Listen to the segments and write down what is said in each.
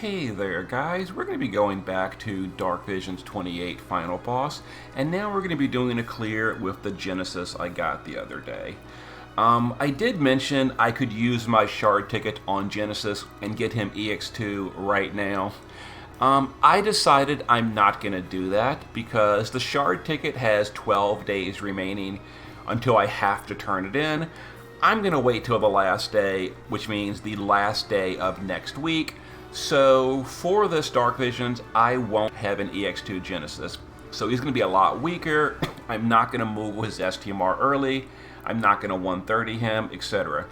Hey there guys, we're going to be going back to Dark Visions 28 Final Boss, and now we're going to be doing a clear with the Genesis I got the other day. I did mention I could use my shard ticket on Genesis and get him EX2 right now. I decided I'm not going to do that because the shard ticket has 12 days remaining until I have to turn it in. I'm going to wait till the last day, which means the last day of next week. So for this Dark Visions, I won't have an EX2 Genesis. So he's going to be a lot weaker. I'm not going to move his STMR early. I'm not going to 130 him, etc.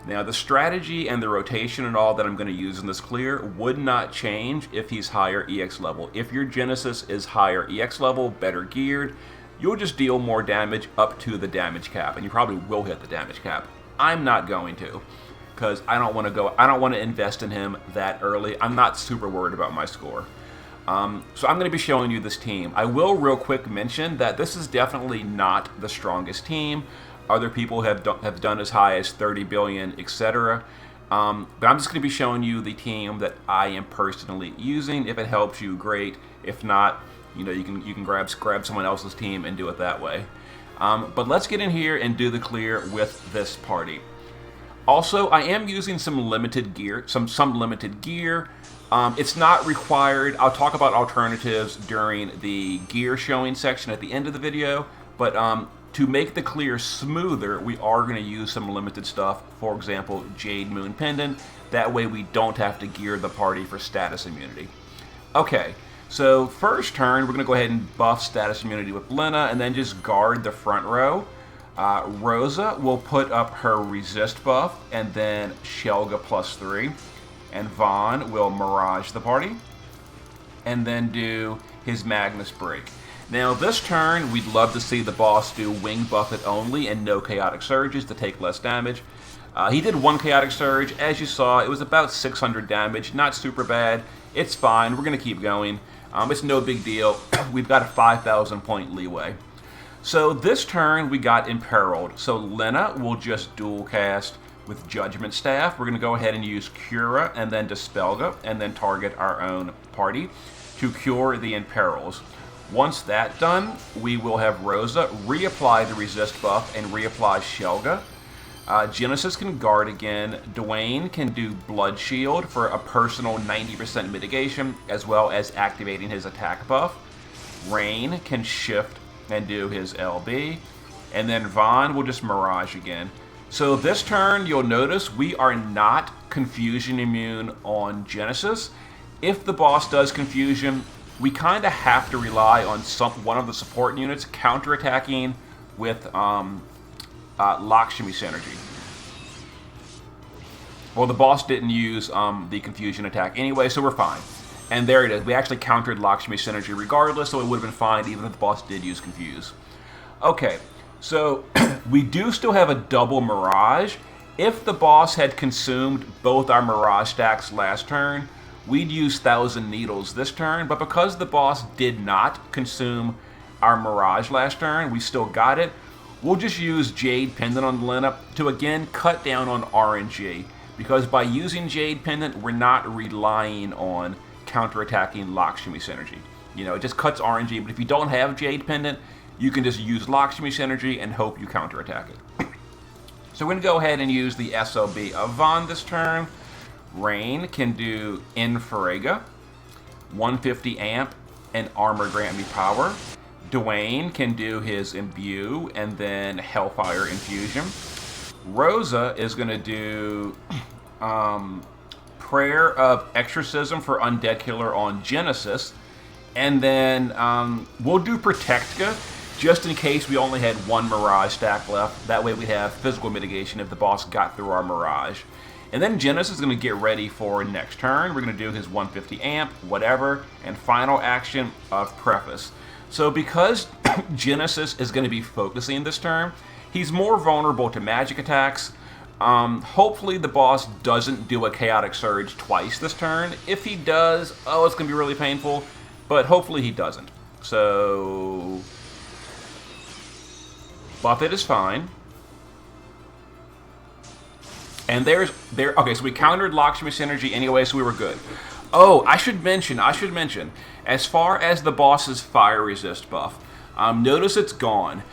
Now the strategy and the rotation and all that I'm going to use in this clear would not change if he's higher EX level. If your Genesis is higher EX level, better geared, you'll just deal more damage up to the damage cap, and you probably will hit the damage cap. I'm not going to, because I don't want to invest in him that early. I'm not super worried about my score. So I'm going to be showing you this team. I will real quick mention that this is definitely not the strongest team. Other people have done as high as 30 billion, etc. But I'm just going to be showing you the team that I am personally using. If it helps you, great. If not, you know, you can grab someone else's team and do it that way. But let's get in here and do the clear with this party. Also, I am using some limited gear, some limited gear. It's not required. I'll talk about alternatives during the gear showing section at the end of the video, but to make the clear smoother, we are going to use some limited stuff. For example, Jade Moon Pendant. That way we don't have to gear the party for status immunity. Okay, so first turn, we're going to go ahead and buff status immunity with Lena, and then just guard the front row. Rosa will put up her resist buff, and then Shelga +3. And Vaughn will Mirage the party, and then do his Magnus break. Now this turn, we'd love to see the boss do Wing Buffet only and no Chaotic Surges to take less damage. He did one Chaotic Surge. As you saw, it was about 600 damage, not super bad. It's fine, we're going to keep going. It's no big deal. We've got a 5,000 point leeway. So this turn we got Imperiled. So Lena will just dual cast with Judgment Staff. We're going to go ahead and use Cura and then Dispelga and then target our own party to cure the Imperils. Once that's done, we will have Rosa reapply the resist buff and reapply Shelga. Genesis can guard again. Dwayne can do Blood Shield for a personal 90% mitigation as well as activating his attack buff. Rain can shift and do his LB, and then Vaughn will just Mirage again. So this turn, you'll notice we are not Confusion immune on Genesis. If the boss does Confusion, we kind of have to rely on one of the support units counterattacking with Lakshmi Synergy. Well, the boss didn't use the Confusion attack anyway, so we're fine. And there it is. We actually countered Lakshmi Synergy regardless, so it would have been fine even if the boss did use Confuse. Okay, so we do still have a double Mirage. If the boss had consumed both our Mirage stacks last turn, we'd use Thousand Needles this turn, but because the boss did not consume our Mirage last turn, we still got it. We'll just use Jade Pendant on Lena to again cut down on RNG, because by using Jade Pendant, we're not relying on counterattacking Lakshmi Synergy. You know, it just cuts RNG, but if you don't have Jade Pendant, you can just use Lakshmi Synergy and hope you counterattack it. So we're going to go ahead and use the SLB of Vaughn this turn. Rain can do Infrega, 150 amp, and Armor Grant Me Power. Dwayne can do his Imbue and then Hellfire Infusion. Rosa is going to do Prayer of Exorcism for Undead Killer on Genesis, and then we'll do Protectka just in case we only had one Mirage stack left. That way we have physical mitigation if the boss got through our Mirage. And then Genesis is going to get ready for next turn. We're going to do his 150 amp, whatever, and final action of Preface. So because Genesis is going to be focusing this turn, he's more vulnerable to magic attacks. Hopefully the boss doesn't do a Chaotic Surge twice this turn. If he does, oh, it's going to be really painful, but hopefully he doesn't. So Buffet is fine. And okay, so we countered Lakshmi Synergy anyway, so we were good. Oh, I should mention, as far as the boss's fire resist buff, notice it's gone.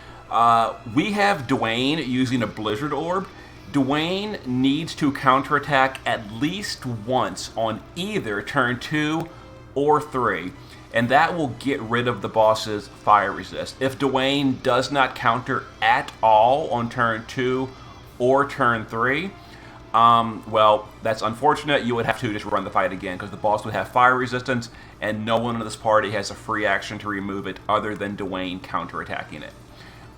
We have Dwayne using a Blizzard Orb. Dwayne needs to counterattack at least once on either turn 2 or 3, and that will get rid of the boss's fire resist. If Dwayne does not counter at all on turn 2 or turn 3, well, that's unfortunate. You would have to just run the fight again because the boss would have fire resistance, and no one in this party has a free action to remove it other than Dwayne counterattacking it.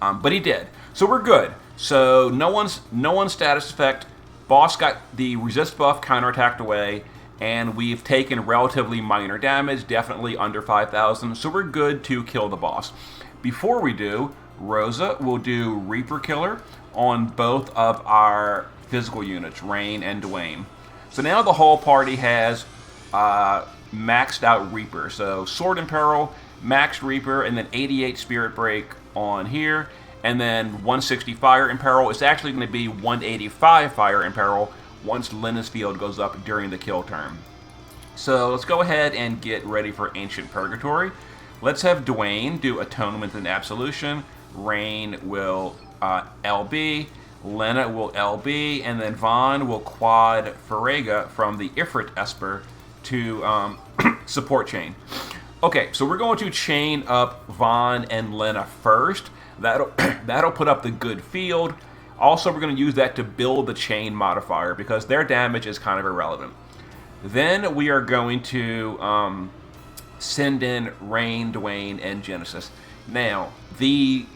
But he did, so we're good. So no one's status effect. Boss got the resist buff counterattacked away, and we've taken relatively minor damage, definitely under 5,000. So we're good to kill the boss. Before we do, Rosa will do Reaper Killer on both of our physical units, Rain and Dwayne. So now the whole party has maxed out Reaper. So Sword in Peril, maxed Reaper, and then 88 Spirit Break on here, and then 160 Fire in Peril. It's actually going to be 185 Fire in Peril once Linus Field goes up during the kill turn. So let's go ahead and get ready for Ancient Purgatory. Let's have Dwayne do Atonement and Absolution. Rain will LB. Lena will LB, and then Vaughn will quad Farega from the Ifrit Esper to support chain. Okay, so we're going to chain up Vaughn and Lena first. That'll put up the good field. Also, we're going to use that to build the chain modifier because their damage is kind of irrelevant. Then we are going to send in Rain, Dwayne, and Genesis. Now, the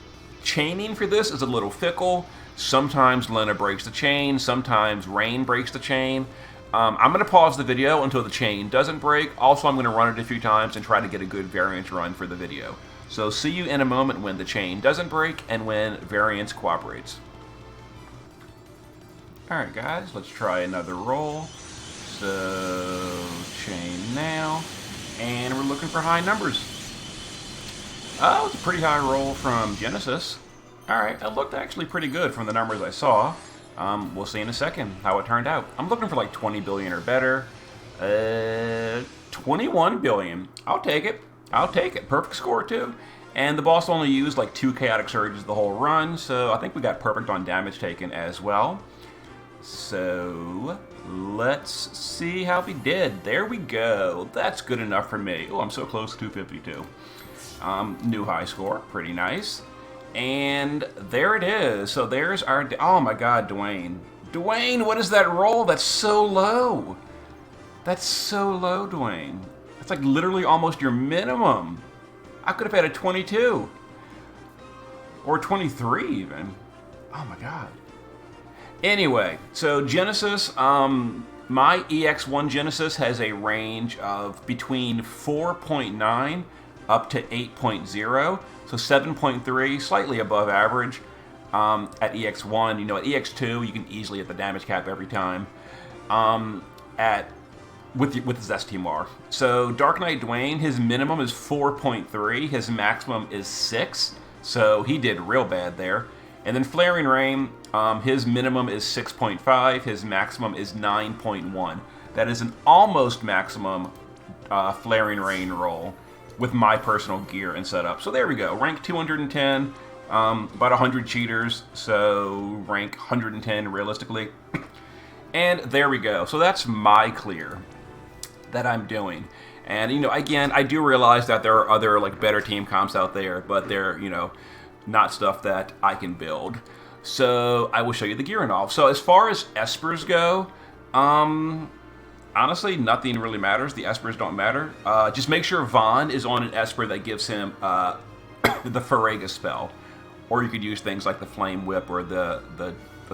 chaining for this is a little fickle. Sometimes Lena breaks the chain, sometimes Rain breaks the chain. I'm going to pause the video until the chain doesn't break. Also, I'm going to run it a few times and try to get a good variance run for the video. So see you in a moment when the chain doesn't break and when variance cooperates. Alright guys, let's try another roll. So, chain now. And we're looking for high numbers. Oh, it's a pretty high roll from Genesis. Alright, that looked actually pretty good from the numbers I saw. We'll see in a second how it turned out. I'm looking for like 20 billion or better. 21 billion. I'll take it. I'll take it. Perfect score too. And the boss only used like 2 Chaotic Surges the whole run, so I think we got perfect on damage taken as well. So, let's see how we did. There we go. That's good enough for me. Oh, I'm so close to 252. New high score. Pretty nice. And there it is. So there's our... Oh my god, Dwayne. Dwayne, what is that roll? That's so low. That's so low, Dwayne. That's like literally almost your minimum. I could have had a 22. Or 23 even. Oh my god. Anyway, so Genesis, my EX1 Genesis has a range of between 4.9 up to 8.0. So 7.3, slightly above average at EX1. You know, at EX2, you can easily hit the damage cap every time with his STMR. So Dark Knight Dwayne, his minimum is 4.3, his maximum is 6, so he did real bad there. And then Flaring Rain, his minimum is 6.5, his maximum is 9.1. That is an almost maximum Flaring Rain roll with my personal gear and setup. So there we go, rank 210, about 100 cheaters, so rank 110 realistically. And there we go, so that's my clear that I'm doing. And, you know, again, I do realize that there are other, like, better team comps out there, but they're, you know, not stuff that I can build. So I will show you the gear and all. So as far as Espers go, honestly, nothing really matters. The Espers don't matter. Just make sure Vaughn is on an Esper that gives him the Farega spell. Or you could use things like the Flame Whip or the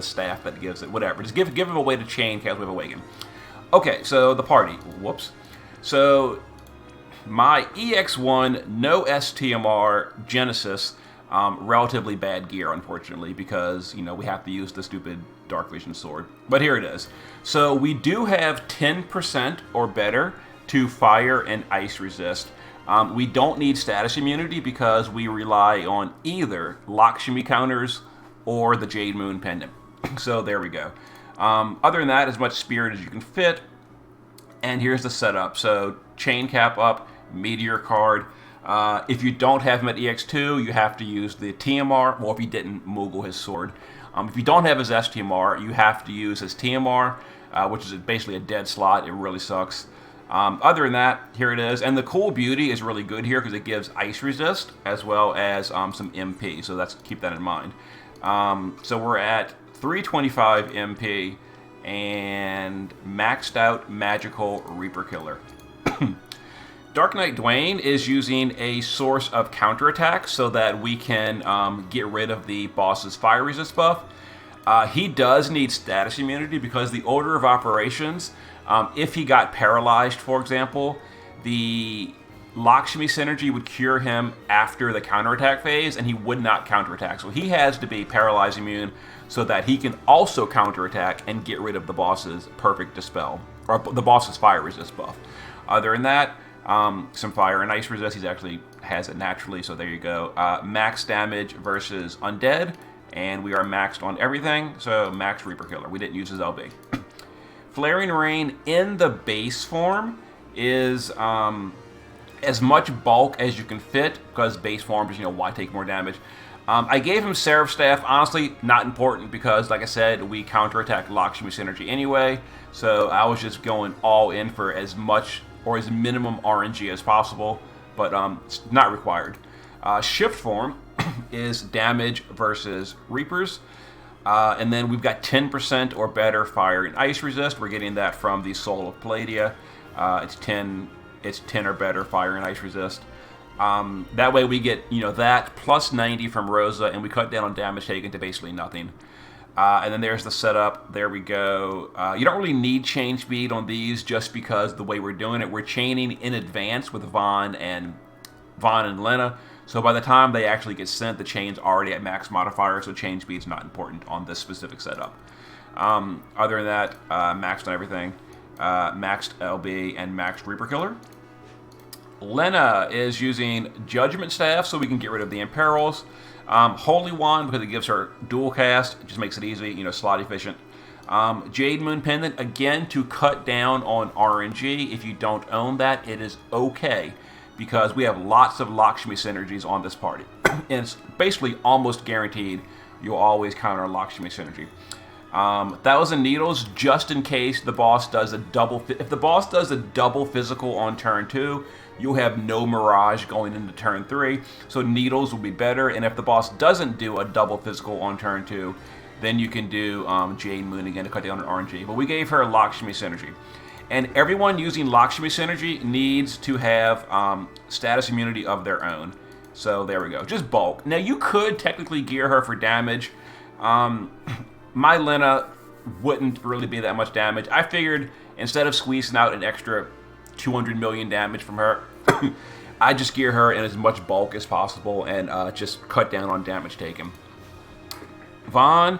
staff that gives it, whatever. Just give him a way to chain Chaos Wave Awaken. Okay, so the party. Whoops. So my EX1, no STMR, Genesis, relatively bad gear, unfortunately, because, you know, we have to use the stupid Dark Vision sword. But here it is. So we do have 10% or better to fire and ice resist. We don't need status immunity because we rely on either Lakshmi counters or the Jade Moon Pendant. So there we go. Other than that, as much spirit as you can fit. And here's the setup. So chain cap up, meteor card. If you don't have him at EX2, you have to use the TMR. Well, if he didn't Moogle his sword. If you don't have his STMR, you have to use his TMR, which is basically a dead slot. It really sucks. Other than that, here it is. And the cool beauty is really good here because it gives ice resist as well as some MP. So keep that in mind. So we're at 325 MP and maxed out magical Reaper Killer. Dark Knight Dwayne is using a source of counterattack so that we can get rid of the boss's fire resist buff. He does need status immunity because the order of operations, if he got paralyzed, for example, the Lakshmi synergy would cure him after the counterattack phase, and he would not counterattack. So he has to be paralyzed immune so that he can also counterattack and get rid of the boss's perfect dispel, or the boss's fire resist buff. Other than that, some fire and ice resist. He actually has it naturally, so there you go. Max damage versus undead, and we are maxed on everything, so max Reaper Killer. We didn't use his LB. Flaring Rain in the base form is as much bulk as you can fit, because base form is, why take more damage? I gave him Seraph Staff. Honestly, not important because, like I said, we counterattack Lakshmi synergy anyway, so I was just going all in for as much or as minimum RNG as possible, but it's not required. Shift form is damage versus Reapers, and then we've got 10% or better fire and ice resist. We're getting that from the Soul of Palladia. It's 10 or better fire and ice resist. That way we get that plus 90 from Rosa, and we cut down on damage taken to basically nothing. And then there's the setup. There we go. You don't really need chain speed on these just because the way we're doing it, we're chaining in advance with Vaughn and Lena. So by the time they actually get sent, the chain's already at max modifier, so chain speed's not important on this specific setup. Other than that, maxed on everything. Maxed LB and maxed Reaper Killer. Lena is using Judgment Staff so we can get rid of the Imperils. Holy Wand because it gives her dual cast. It just makes it easy, slot efficient. Jade Moon Pendant, again, to cut down on RNG. If you don't own that, it is okay because we have lots of Lakshmi synergies on this party. And it's basically almost guaranteed you'll always counter Lakshmi synergy. 1,000 Needles, just in case the boss does a double... If the boss does a double physical on turn 2, you'll have no Mirage going into turn 3, so Needles will be better, and if the boss doesn't do a double physical on turn 2, then you can do Jade Moon again to cut down on RNG. But we gave her Lakshmi synergy. And everyone using Lakshmi synergy needs to have status immunity of their own. So there we go, just bulk. Now you could technically gear her for damage. My Lena wouldn't really be that much damage. I figured instead of squeezing out an extra 200 million damage from her, I just gear her in as much bulk as possible and just cut down on damage taken. Vaughn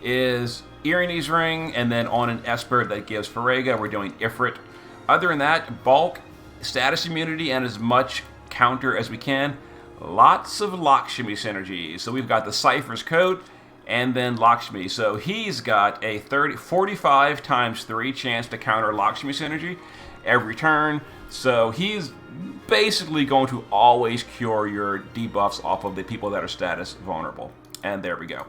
is Erinys Ring, and then on an Esper that gives Farega, we're doing Ifrit. Other than that, bulk, status immunity, and as much counter as we can. Lots of Lakshmi synergies. So we've got the Cypher's Coat, and then Lakshmi. So he's got a 45 times 3 chance to counter Lakshmi synergy every turn. So he's basically going to always cure your debuffs off of the people that are status vulnerable. And there we go.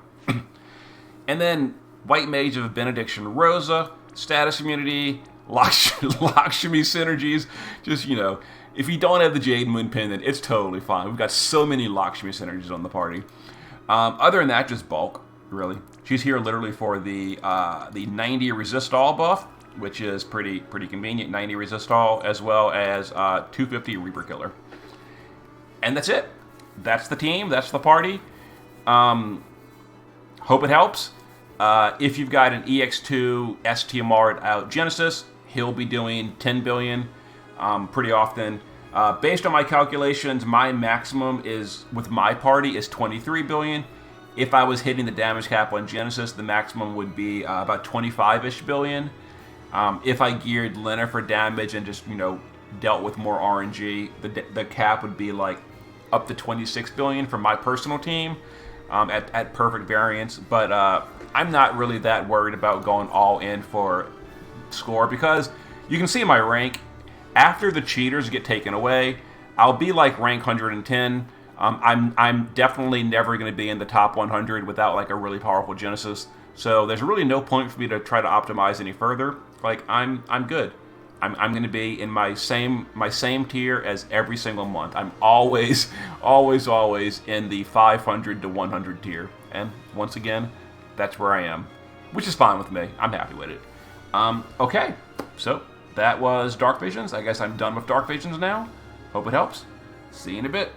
And then White Mage of Benediction Rosa, status immunity, Lakshmi synergies. Just, if you don't have the Jade Moon Pendant, it's totally fine. We've got so many Lakshmi synergies on the party. Other than that, just bulk. Really, she's here literally for the 90 resist all buff, which is pretty convenient. 90 resist all, as well as 250 Reaper Killer, and that's it. That's the team. That's the party. Hope it helps. If you've got an EX2 STMR out Genesis, he'll be doing 10 billion pretty often. Based on my calculations, my maximum is with my party is 23 billion. If I was hitting the damage cap on Genesis, the maximum would be about 25-ish billion. If I geared Lena for damage and just, dealt with more RNG, the cap would be like up to 26 billion for my personal team at perfect variance. But I'm not really that worried about going all in for score because You can see my rank. After the cheaters get taken away, I'll be like rank 110. I'm definitely never going to be in the top 100 without like a really powerful Genesis. So there's really no point for me to try to optimize any further. Like I'm good. I'm going to be in my same tier as every single month. I'm always in the 500 to 100 tier. And once again, that's where I am, which is fine with me. I'm happy with it. Okay, so that was Dark Visions. I guess I'm done with Dark Visions now. Hope it helps. See you in a bit.